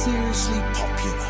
seriously popular.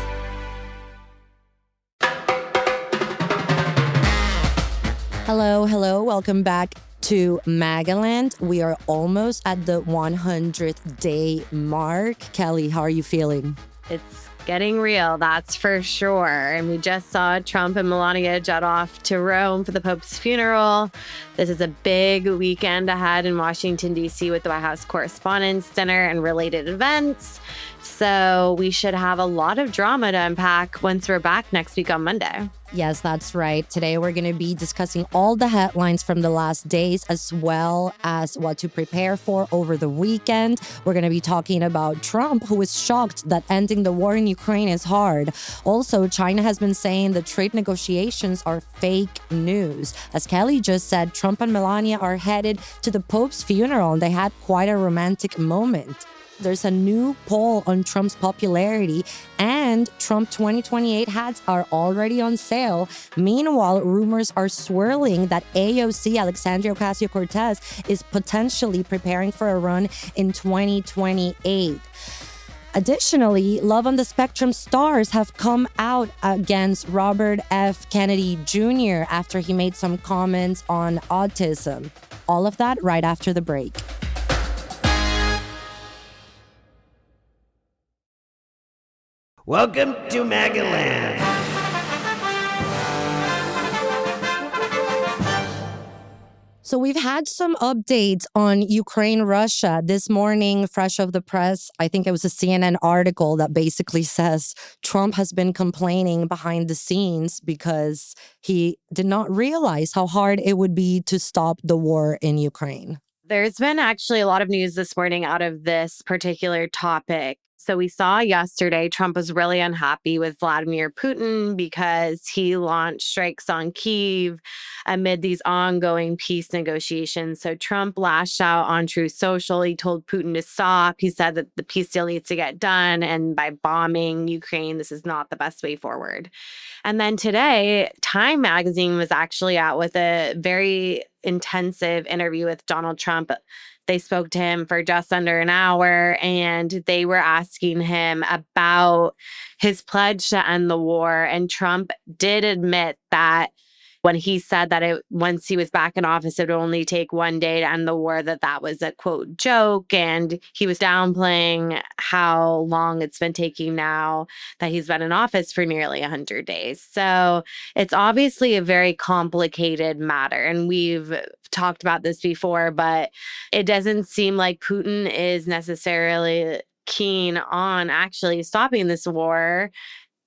Hello. Welcome back to MAGAland. We are almost at the 100th day mark. Kelly, how are you feeling? It's getting real, that's for sure. And we just saw Trump and Melania jet off to Rome for the Pope's funeral. This is a big weekend ahead in Washington, D.C. with the White House Correspondents' Dinner and related events. So we should have a lot of drama to unpack once we're back next week on Monday. Yes, that's right. Today, we're going to be discussing all the headlines from the last days, as well as what to prepare for over the weekend. We're going to be talking about Trump, who is shocked that ending the war in Ukraine is hard. Also, China has been saying the trade negotiations are fake news. As Kelly just said, Trump and Melania are headed to the Pope's funeral, and they had quite a romantic moment. There's a new poll on Trump's popularity, and Trump 2028 hats are already on sale. Meanwhile, rumors are swirling that AOC, Alexandria Ocasio-Cortez, is potentially preparing for a run in 2028. Additionally, Love on the Spectrum stars have come out against Robert F. Kennedy Jr. after he made some comments on autism. All of that right after the break. Welcome to MAGAland. So we've had some updates on Ukraine-Russia. This morning, fresh off the press, I think it was a CNN article that basically says Trump has been complaining behind the scenes because he did not realize how hard it would be to stop the war in Ukraine. There's been actually a lot of news this morning out of this particular topic. So we saw yesterday Trump was really unhappy with Vladimir Putin because he launched strikes on Kyiv amid these ongoing peace negotiations. So Trump lashed out on Truth Social. He told Putin to stop. He said that the peace deal needs to get done. And by bombing Ukraine, this is not the best way forward. And then today, Time magazine was actually out with a very intensive interview with Donald Trump. They spoke to him for just under an hour, and they were asking him about his pledge to end the war. And Trump did admit that when he said that once he was back in office, it would only take one day to end the war, that was a, quote, joke. And he was downplaying how long it's been taking now that he's been in office for nearly 100 days. So it's obviously a very complicated matter. And we've talked about this before, but it doesn't seem like Putin is necessarily keen on actually stopping this war.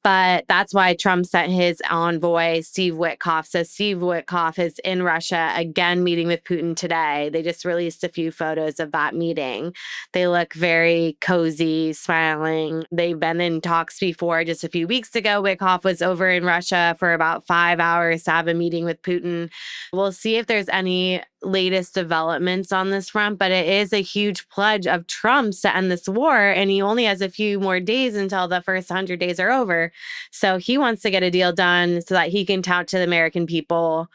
But that's why Trump sent his envoy, Steve Witkoff. So Steve Witkoff is in Russia, again, meeting with Putin today. They just released a few photos of that meeting. They look very cozy, smiling. They've been in talks before. Just a few weeks ago, Witkoff was over in Russia for about 5 hours to have a meeting with Putin. We'll see if there's any latest developments on this front, but it is a huge pledge of Trump's to end this war, and he only has a few more days until the first 100 days are over. So he wants to get a deal done so that he can tout to the American people,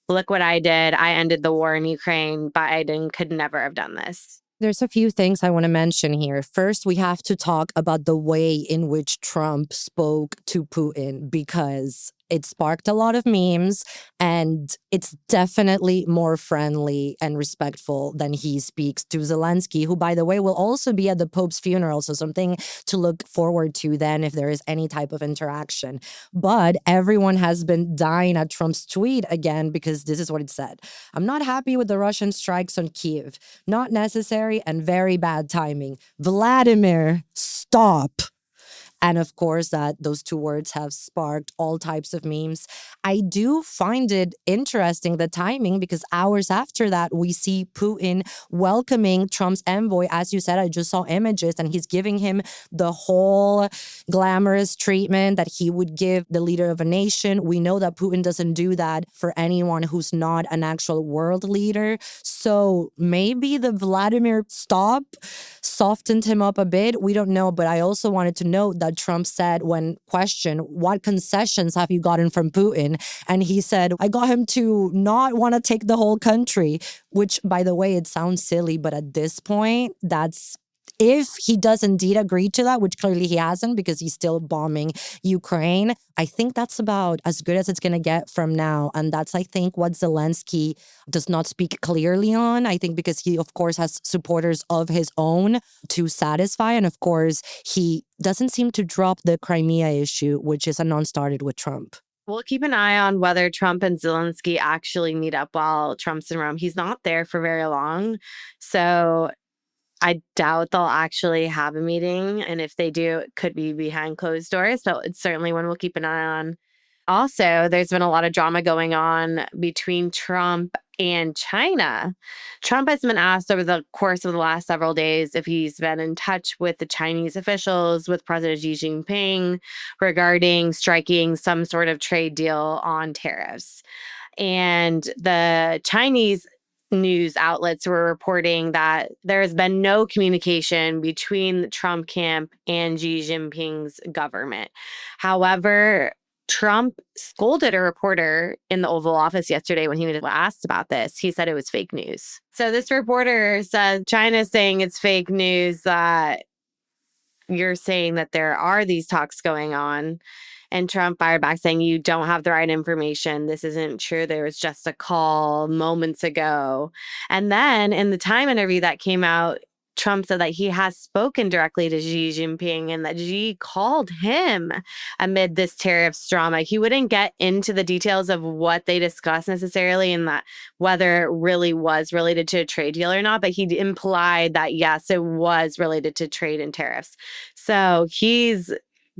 look what I did. I ended the war in Ukraine. Biden could never have done this. There's a few things I want to mention here. First, we have to talk about the way in which Trump spoke to Putin, because it sparked a lot of memes, and it's definitely more friendly and respectful than he speaks to Zelensky, who, by the way, will also be at the Pope's funeral. So something to look forward to then if there is any type of interaction. But everyone has been dying at Trump's tweet again, because this is what it said. I'm not happy with the Russian strikes on Kyiv. Not necessary and very bad timing. Vladimir, stop. And of course, that those two words have sparked all types of memes. I do find it interesting, the timing, because hours after that, we see Putin welcoming Trump's envoy. As you said, I just saw images, and he's giving him the whole glamorous treatment that he would give the leader of a nation. We know that Putin doesn't do that for anyone who's not an actual world leader. So maybe the Vladimir Stop softened him up a bit. We don't know. But I also wanted to note that Trump said, when questioned, what concessions have you gotten from Putin? And he said, I got him to not want to take the whole country, which, by the way, it sounds silly, but at this point, that's if he does indeed agree to that, which clearly he hasn't because he's still bombing Ukraine, I think that's about as good as it's going to get from now. And that's, I think, what Zelensky does not speak clearly on. I think because he, of course, has supporters of his own to satisfy. And of course, he doesn't seem to drop the Crimea issue, which is a non-starter with Trump. We'll keep an eye on whether Trump and Zelensky actually meet up while Trump's in Rome. He's not there for very long. So I doubt they'll actually have a meeting. And if they do, it could be behind closed doors. So it's certainly one we'll keep an eye on. Also, there's been a lot of drama going on between Trump and China. Trump has been asked over the course of the last several days if he's been in touch with the Chinese officials, with President Xi Jinping, regarding striking some sort of trade deal on tariffs. And the Chinese news outlets were reporting that there has been no communication between the Trump camp and Xi Jinping's government. However, Trump scolded a reporter in the Oval Office yesterday when he was asked about this. He said it was fake news. So this reporter said China's saying it's fake news that you're saying that there are these talks going on. And Trump fired back saying, you don't have the right information. This isn't true. There was just a call moments ago. And then in the Time interview that came out, Trump said that he has spoken directly to Xi Jinping and that Xi called him amid this tariffs drama. He wouldn't get into the details of what they discussed necessarily and that whether it really was related to a trade deal or not, but he implied that, yes, it was related to trade and tariffs. So he's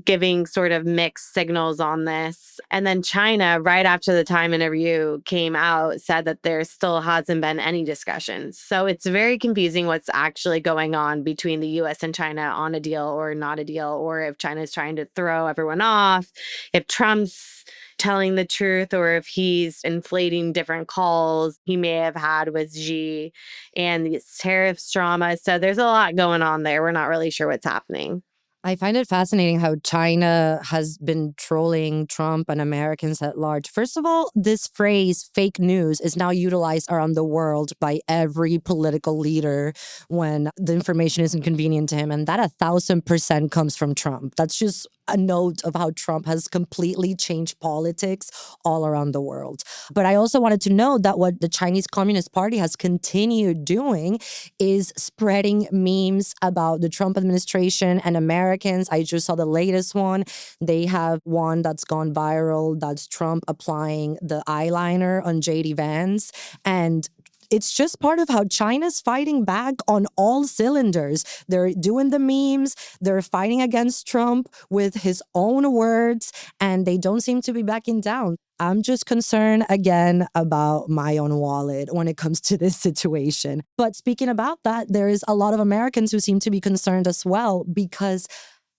giving sort of mixed signals on this. And then China, right after the Time interview came out, said that there still hasn't been any discussions. So it's very confusing what's actually going on between the US and China on a deal or not a deal, or if China's trying to throw everyone off, if Trump's telling the truth, or if he's inflating different calls he may have had with Xi and these tariffs drama. So there's a lot going on there. We're not really sure what's happening. I find it fascinating how China has been trolling Trump and Americans at large. First of all, this phrase fake news is now utilized around the world by every political leader when the information isn't convenient to him. And that 1,000% comes from Trump. That's just a note of how Trump has completely changed politics all around the world. But I also wanted to note that what the Chinese Communist Party has continued doing is spreading memes about the Trump administration and Americans. I just saw the latest one. They have one that's gone viral. That's Trump applying the eyeliner on JD Vance. And it's just part of how China's fighting back on all cylinders. They're doing the memes, they're fighting against Trump with his own words, and they don't seem to be backing down. I'm just concerned again about my own wallet when it comes to this situation. But speaking about that, there is a lot of Americans who seem to be concerned as well because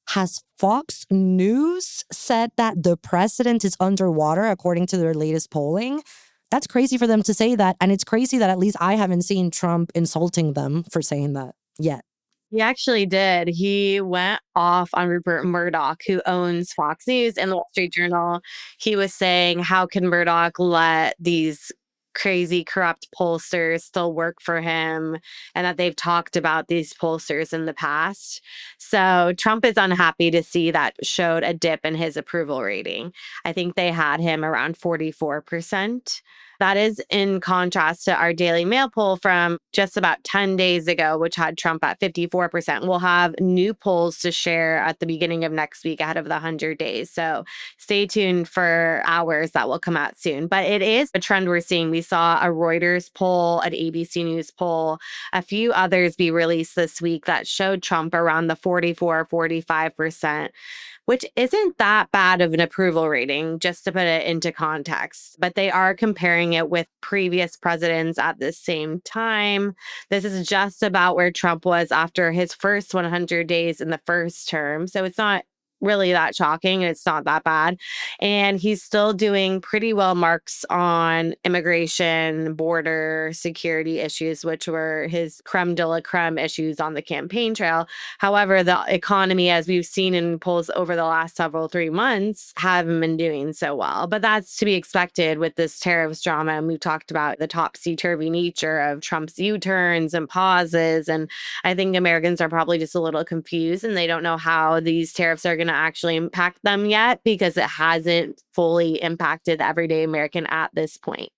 has Fox News said that the president is underwater according to their latest polling? That's crazy for them to say that. And it's crazy that at least I haven't seen Trump insulting them for saying that yet. He actually did. He went off on Rupert Murdoch, who owns Fox News and the Wall Street Journal. He was saying, how can Murdoch let these crazy, corrupt pollsters still work for him, and that they've talked about these pollsters in the past. So Trump is unhappy to see that showed a dip in his approval rating. I think they had him around 44%. That is in contrast to our Daily Mail poll from just about 10 days ago, which had Trump at 54%. We'll have new polls to share at the beginning of next week ahead of the 100 days. So stay tuned for hours that will come out soon. But it is a trend we're seeing. We saw a Reuters poll, an ABC News poll, a few others be released this week that showed Trump around the 44-45%. Which isn't that bad of an approval rating, just to put it into context. But they are comparing it with previous presidents at the same time. This is just about where Trump was after his first 100 days in the first term. So it's not really that shocking. It's not that bad. And he's still doing pretty well marks on immigration, border security issues, which were his creme de la creme issues on the campaign trail. However, the economy, as we've seen in polls over the last several 3 months, haven't been doing so well. But that's to be expected with this tariffs drama. And we've talked about the topsy-turvy nature of Trump's U-turns and pauses. And I think Americans are probably just a little confused and they don't know how these tariffs are going to actually impact them yet because it hasn't fully impacted the everyday American at this point.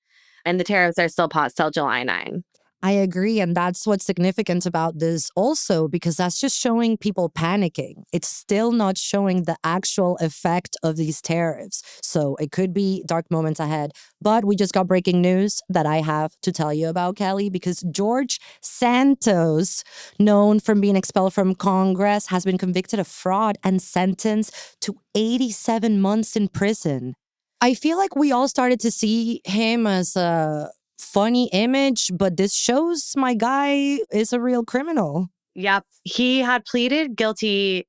And the tariffs are still paused till July 9. I agree. And that's what's significant about this also, because that's just showing people panicking. It's still not showing the actual effect of these tariffs. So it could be dark moments ahead. But we just got breaking news that I have to tell you about, Kelly, because George Santos, known from being expelled from Congress, has been convicted of fraud and sentenced to 87 months in prison. I feel like we all started to see him as a funny image, but this shows my guy is a real criminal. Yep. He had pleaded guilty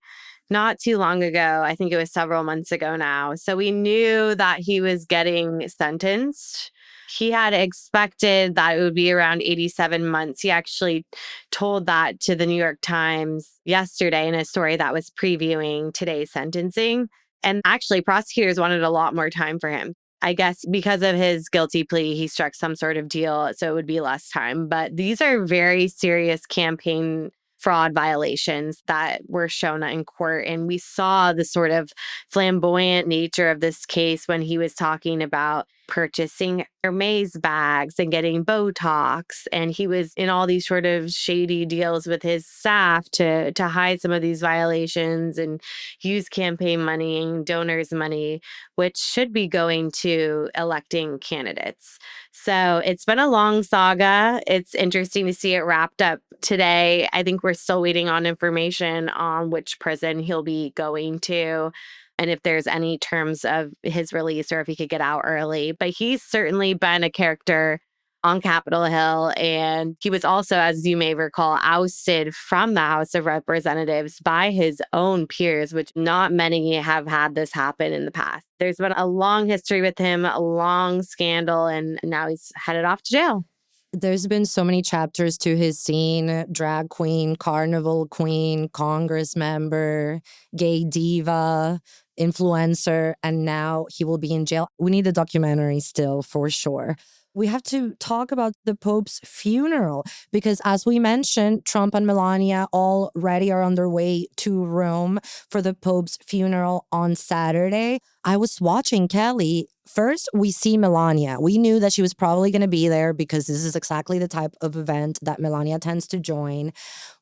not too long ago. I think it was several months ago now. So we knew that he was getting sentenced. He had expected that it would be around 87 months. He actually told that to the New York Times yesterday in a story that was previewing today's sentencing. And actually, prosecutors wanted a lot more time for him. I guess because of his guilty plea, he struck some sort of deal, so it would be less time. But these are very serious campaign fraud violations that were shown in court. And we saw the sort of flamboyant nature of this case when he was talking about purchasing Hermes bags and getting Botox. And he was in all these sort of shady deals with his staff to hide some of these violations and use campaign money and donors' money, which should be going to electing candidates. So it's been a long saga. It's interesting to see it wrapped up today. I think we're still waiting on information on which prison he'll be going to and if there's any terms of his release or if he could get out early. But he's certainly been a character on Capitol Hill. And he was also, as you may recall, ousted from the House of Representatives by his own peers, which not many have had this happen in the past. There's been a long history with him, a long scandal, and now he's headed off to jail. There's been so many chapters to his scene: drag queen, carnival queen, Congress member, gay diva, influencer, and now he will be in jail. We need a documentary still for sure. We have to talk about the Pope's funeral because, as we mentioned, Trump and Melania already are on their way to Rome for the Pope's funeral on Saturday. I was watching Kelly. First, we see Melania. We knew that she was probably going to be there because this is exactly the type of event that Melania tends to join.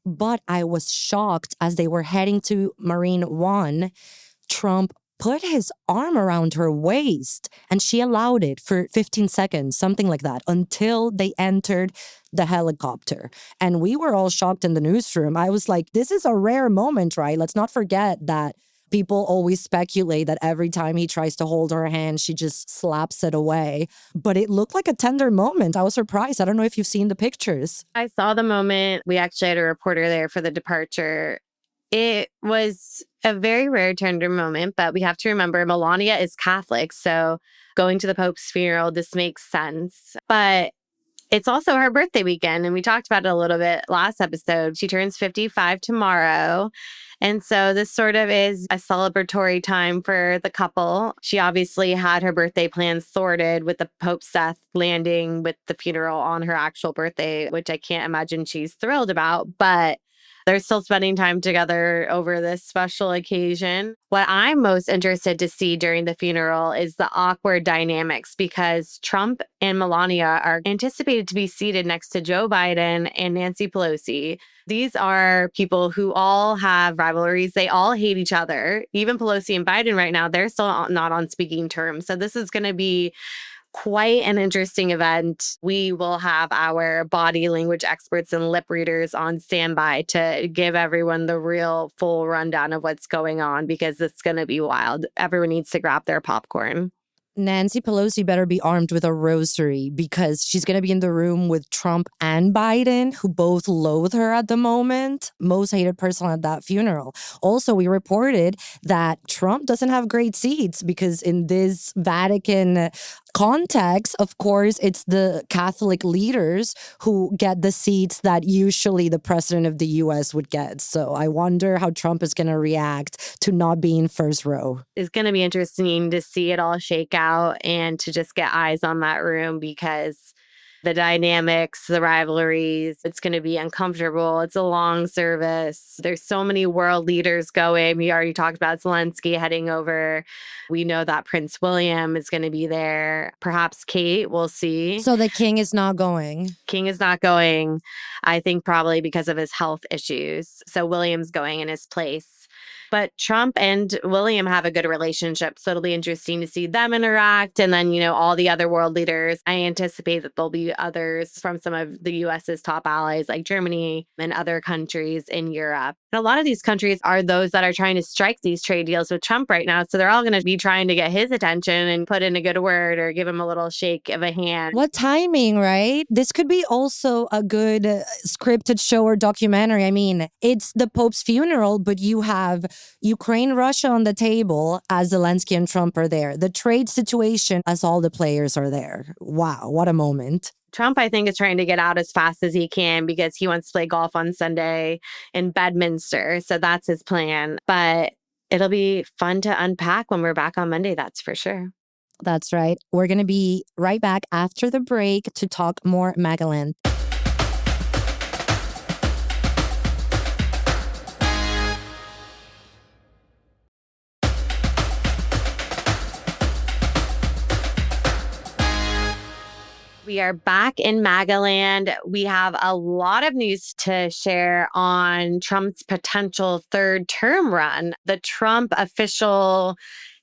But I was shocked as they were heading to Marine One. Trump put his arm around her waist and she allowed it for 15 seconds, something like that, until they entered the helicopter. And we were all shocked in the newsroom. I was like, this is a rare moment, right? Let's not forget that people always speculate that every time he tries to hold her hand, she just slaps it away. But it looked like a tender moment. I was surprised. I don't know if you've seen the pictures. I saw the moment. We actually had a reporter there for the departure. It was a very rare tender moment, but we have to remember Melania is Catholic. So going to the Pope's funeral, this makes sense. But it's also her birthday weekend. And we talked about it a little bit last episode. She turns 55 tomorrow. And so this sort of is a celebratory time for the couple. She obviously had her birthday plans thwarted with the Pope's death landing with the funeral on her actual birthday, which I can't imagine she's thrilled about. But they're still spending time together over this special occasion. What I'm most interested to see during the funeral is the awkward dynamics because Trump and Melania are anticipated to be seated next to Joe Biden and Nancy Pelosi. These are people who all have rivalries. They all hate each other. Even Pelosi and Biden right now, they're still not on speaking terms. So this is going to be quite an interesting event. We will have our body language experts and lip readers on standby to give everyone the real full rundown of what's going on because it's going to be wild. Everyone needs to grab their popcorn. Nancy Pelosi better be armed with a rosary because she's going to be in the room with Trump and Biden, who both loathe her at the moment. Most hated person at that funeral. Also, we reported that Trump doesn't have great seats because in this Vatican context, of course, it's the Catholic leaders who get the seats that usually the president of the US would get. So I wonder how Trump is going to react to not being first row. It's going to be interesting to see it all shake out and to just get eyes on that room because the dynamics, the rivalries, it's going to be uncomfortable. It's a long service. There's so many world leaders going. We already talked about Zelensky heading over. We know that Prince William is going to be there. Perhaps Kate, we'll see. So the king is not going. King is not going, I think probably because of his health issues. So William's going in his place. But Trump and William have a good relationship. So it'll be interesting to see them interact. And then, all the other world leaders, I anticipate that there'll be others from some of the US's top allies like Germany and other countries in Europe. And a lot of these countries are those that are trying to strike these trade deals with Trump right now. So they're all going to be trying to get his attention and put in a good word or give him a little shake of a hand. What timing, right? This could be also a good scripted show or documentary. I mean, it's the Pope's funeral, but you have Ukraine, Russia on the table as Zelensky and Trump are there. The trade situation as all the players are there. Wow, what a moment. Trump, I think, is trying to get out as fast as he can because he wants to play golf on Sunday in Bedminster. So that's his plan. But it'll be fun to unpack when we're back on Monday, that's for sure. That's right. We're going to be right back after the break to talk more MAGAland. We are back in MAGAland. We have a lot of news to share on Trump's potential third term run. The Trump official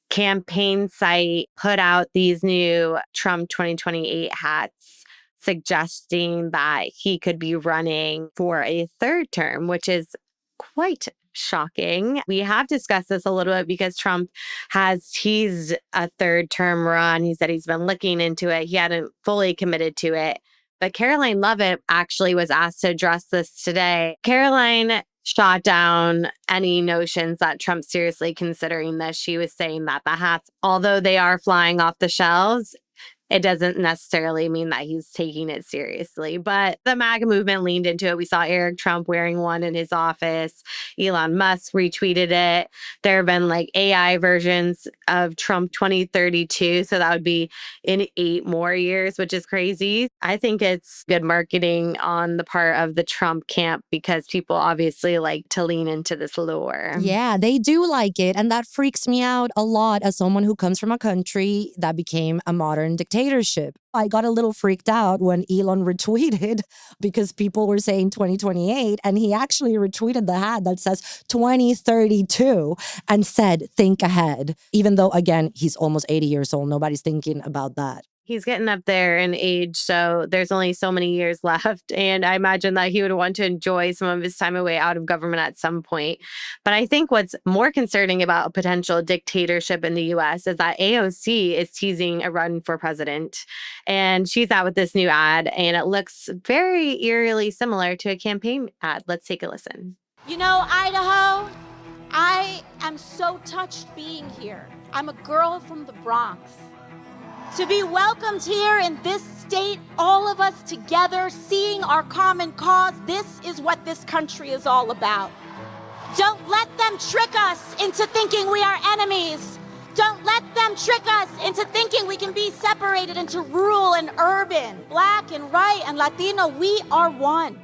campaign site put out these new Trump 2028 hats, suggesting that he could be running for a third term, which is quite shocking. We have discussed this a little bit because Trump has teased a third term run. He said he's been looking into it. He hadn't fully committed to it. But Caroline Leavitt actually was asked to address this today. Caroline shot down any notions that Trump's seriously considering this. She was saying that the hats, although they are flying off the shelves, it doesn't necessarily mean that he's taking it seriously. But the MAGA movement leaned into it. We saw Eric Trump wearing one in his office. Elon Musk retweeted it. There have been AI versions of Trump 2032. So that would be in 8 more years, which is crazy. I think it's good marketing on the part of the Trump camp because people obviously like to lean into this lure. Yeah, they do like it. And that freaks me out a lot as someone who comes from a country that became a modern dictatorship. I got a little freaked out when Elon retweeted because people were saying 2028 and he actually retweeted the hat that says 2032 and said, think ahead. Even though, again, he's almost 80 years old. Nobody's thinking about that. He's getting up there in age, so there's only so many years left. And I imagine that he would want to enjoy some of his time away out of government at some point. But I think what's more concerning about a potential dictatorship in the US is that AOC is teasing a run for president. And she's out with this new ad, and it looks very eerily similar to a campaign ad. Let's take a listen. Idaho, I am so touched being here. I'm a girl from the Bronx. To be welcomed here in this state, all of us together, seeing our common cause, this is what this country is all about. Don't let them trick us into thinking we are enemies. Don't let them trick us into thinking we can be separated into rural and urban, Black and white and Latino. We are one.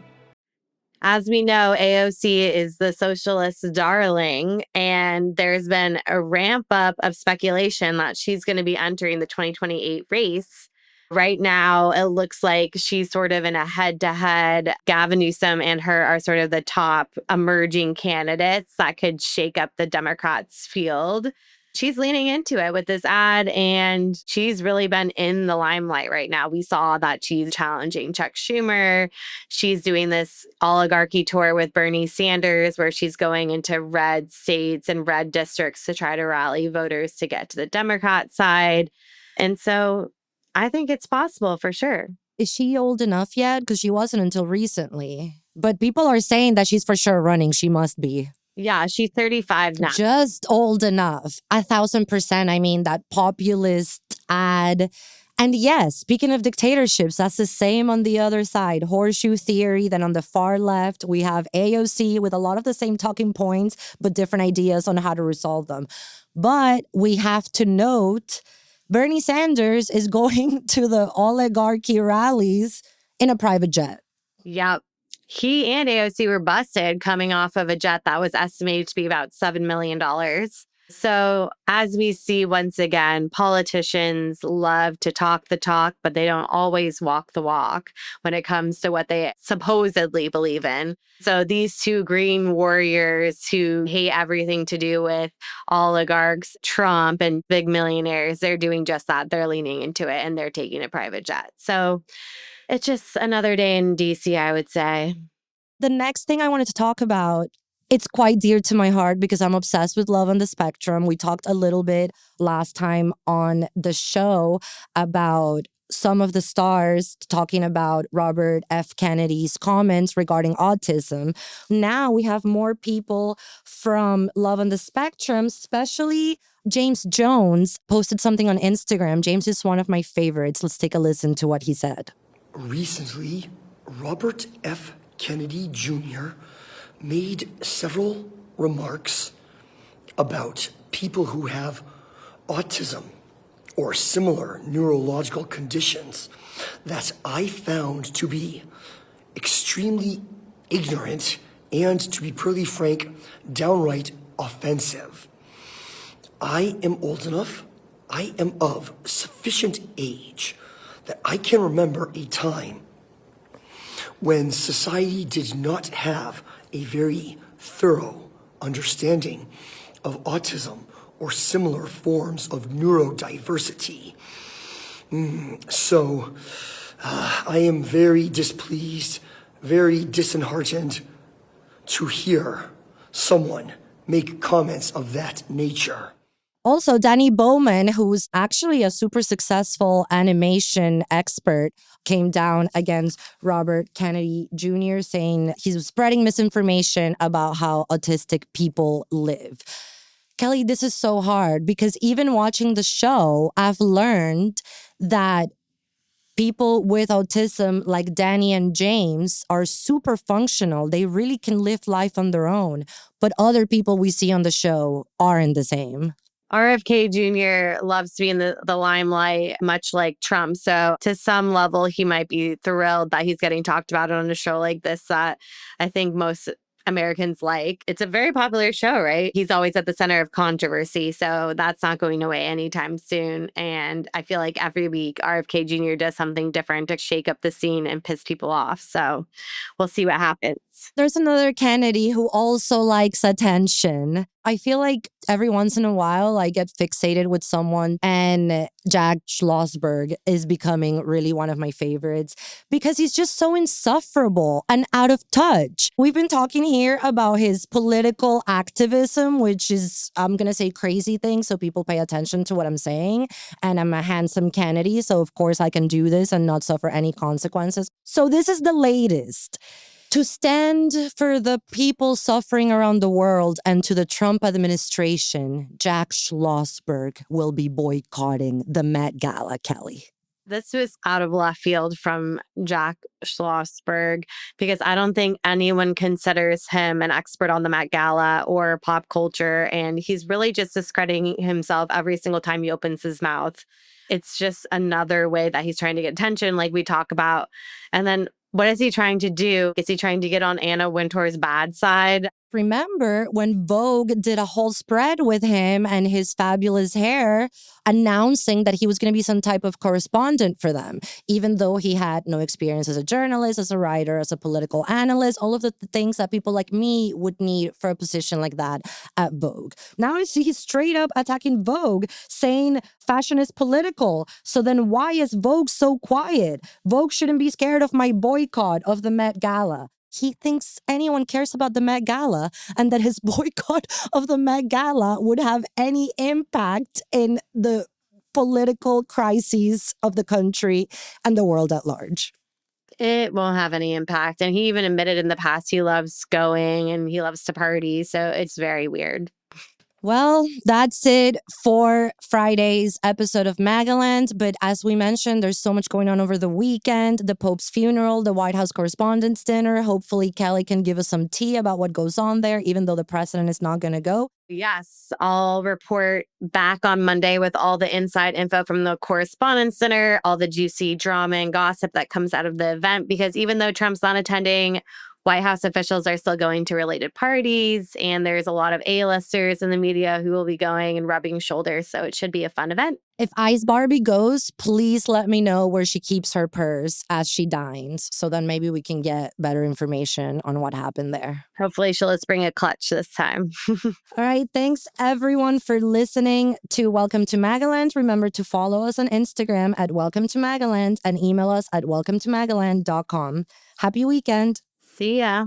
As we know, AOC is the socialist darling, and there's been a ramp up of speculation that she's going to be entering the 2028 race. Right now, it looks like she's sort of in a head-to-head. Gavin Newsom and her are sort of the top emerging candidates that could shake up the Democrats' field. She's leaning into it with this ad, and she's really been in the limelight right now. We saw that she's challenging Chuck Schumer. She's doing this oligarchy tour with Bernie Sanders, where she's going into red states and red districts to try to rally voters to get to the Democrat side. And so I think it's possible for sure. Is she old enough yet? Because she wasn't until recently. But people are saying that she's for sure running. She must be. Yeah, she's 35 now. Just old enough. 1,000%. I mean, that populist ad. And yes, speaking of dictatorships, that's the same on the other side. Horseshoe theory. Then on the far left, we have AOC with a lot of the same talking points, but different ideas on how to resolve them. But we have to note Bernie Sanders is going to the oligarchy rallies in a private jet. Yep. He and AOC were busted coming off of a jet that was estimated to be about $7 million. So, as we see once again, politicians love to talk the talk, but they don't always walk the walk when it comes to what they supposedly believe in. So, these two green warriors who hate everything to do with oligarchs, Trump, and big millionaires, they're doing just that. They're leaning into it and they're taking a private jet. So, it's just another day in DC, I would say. The next thing I wanted to talk about, it's quite dear to my heart because I'm obsessed with Love on the Spectrum. We talked a little bit last time on the show about some of the stars talking about Robert F. Kennedy's comments regarding autism. Now we have more people from Love on the Spectrum, especially James Jones posted something on Instagram. James is one of my favorites. Let's take a listen to what he said. Recently, Robert F. Kennedy Jr. made several remarks about people who have autism or similar neurological conditions that I found to be extremely ignorant and, to be purely frank, downright offensive. I am old enough, I am of sufficient age that I can remember a time when society did not have a very thorough understanding of autism or similar forms of neurodiversity. So I am very displeased, very disheartened to hear someone make comments of that nature. Also, Danny Bowman, who's actually a super successful animation expert, came down against Robert Kennedy Jr., saying he's spreading misinformation about how autistic people live. Kelly, this is so hard because even watching the show, I've learned that people with autism like Danny and James are super functional. They really can live life on their own. But other people we see on the show aren't the same. RFK Jr. loves to be in the limelight, much like Trump. So to some level, he might be thrilled that he's getting talked about on a show like this that I think most Americans like. It's a very popular show, right? He's always at the center of controversy. So that's not going away anytime soon. And I feel like every week RFK Jr. does something different to shake up the scene and piss people off. So we'll see what happens. There's another Kennedy who also likes attention. I feel like every once in a while I get fixated with someone, and Jack Schlossberg is becoming really one of my favorites because he's just so insufferable and out of touch. We've been talking here about his political activism, which is, I'm going to say crazy things so people pay attention to what I'm saying. And I'm a handsome Kennedy, so of course I can do this and not suffer any consequences. So this is the latest. To stand for the people suffering around the world and to the Trump administration, Jack Schlossberg will be boycotting the Met Gala, Kelly. This was out of left field from Jack Schlossberg because I don't think anyone considers him an expert on the Met Gala or pop culture. And he's really just discrediting himself every single time he opens his mouth. It's just another way that he's trying to get attention, like we talk about. And then what is he trying to do? Is he trying to get on Anna Wintour's bad side? Remember when Vogue did a whole spread with him and his fabulous hair, announcing that he was going to be some type of correspondent for them, even though he had no experience as a journalist, as a writer, as a political analyst, all of the things that people like me would need for a position like that at Vogue. Now he's straight up attacking Vogue, saying fashion is political. So then why is Vogue so quiet? Vogue shouldn't be scared of my boycott of the Met Gala. He thinks anyone cares about the Met Gala and that his boycott of the Met Gala would have any impact in the political crises of the country and the world at large. It won't have any impact. And he even admitted in the past he loves going and he loves to party. So it's very weird. Well, that's it for Friday's episode of MAGAland. But as we mentioned, there's so much going on over the weekend. The Pope's funeral, the White House Correspondents' Dinner. Hopefully, Kelly can give us some tea about what goes on there, even though the president is not going to go. Yes, I'll report back on Monday with all the inside info from the Correspondents' Dinner, all the juicy drama and gossip that comes out of the event. Because even though Trump's not attending, White House officials are still going to related parties, and there's a lot of A-listers in the media who will be going and rubbing shoulders, so it should be a fun event. If Ice Barbie goes, please let me know where she keeps her purse as she dines, so then maybe we can get better information on what happened there. Hopefully she'll just bring a clutch this time. All right, thanks everyone for listening to Welcome to MAGAland. Remember to follow us on Instagram at Welcome to MAGAland and email us at welcometomagaland.com. Happy weekend. See ya.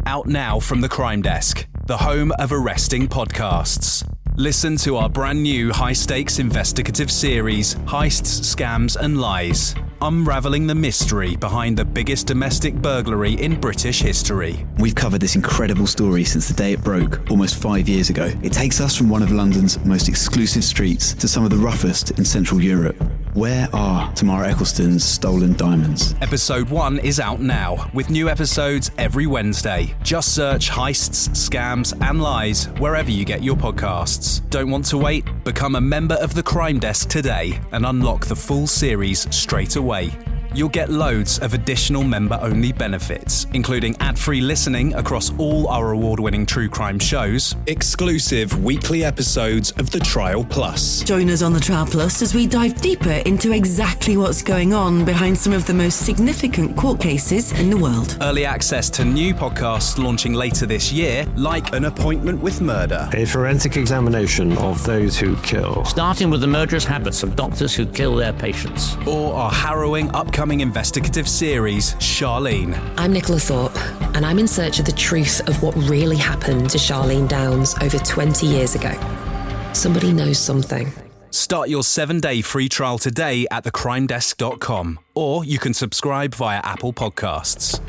Out now from the Crime Desk, the home of arresting podcasts. Listen to our brand new high-stakes investigative series, Heists, Scams and Lies, unraveling the mystery behind the biggest domestic burglary in British history. We've covered this incredible story since the day it broke, almost 5 years ago. It takes us from one of London's most exclusive streets to some of the roughest in Central Europe. Where are Tamara Eccleston's stolen diamonds? Episode 1 is out now, with new episodes every Wednesday. Just search Heists, Scams and Lies wherever you get your podcasts. Don't want to wait? Become a member of the Crime Desk today and unlock the full series straight away. You'll get loads of additional member-only benefits, including ad-free listening across all our award-winning true crime shows, exclusive weekly episodes of The Trial Plus. Join us on The Trial Plus as we dive deeper into exactly what's going on behind some of the most significant court cases in the world. Early access to new podcasts launching later this year, like An Appointment with Murder, a forensic examination of those who kill, starting with the murderous habits of doctors who kill their patients, or our harrowing upcoming investigative series, Charlene. I'm Nicola Thorpe, and I'm in search of the truth of what really happened to Charlene Downs over 20 years ago. Somebody knows something. Start your 7-day free trial today at thecrimedesk.com, or you can subscribe via Apple Podcasts.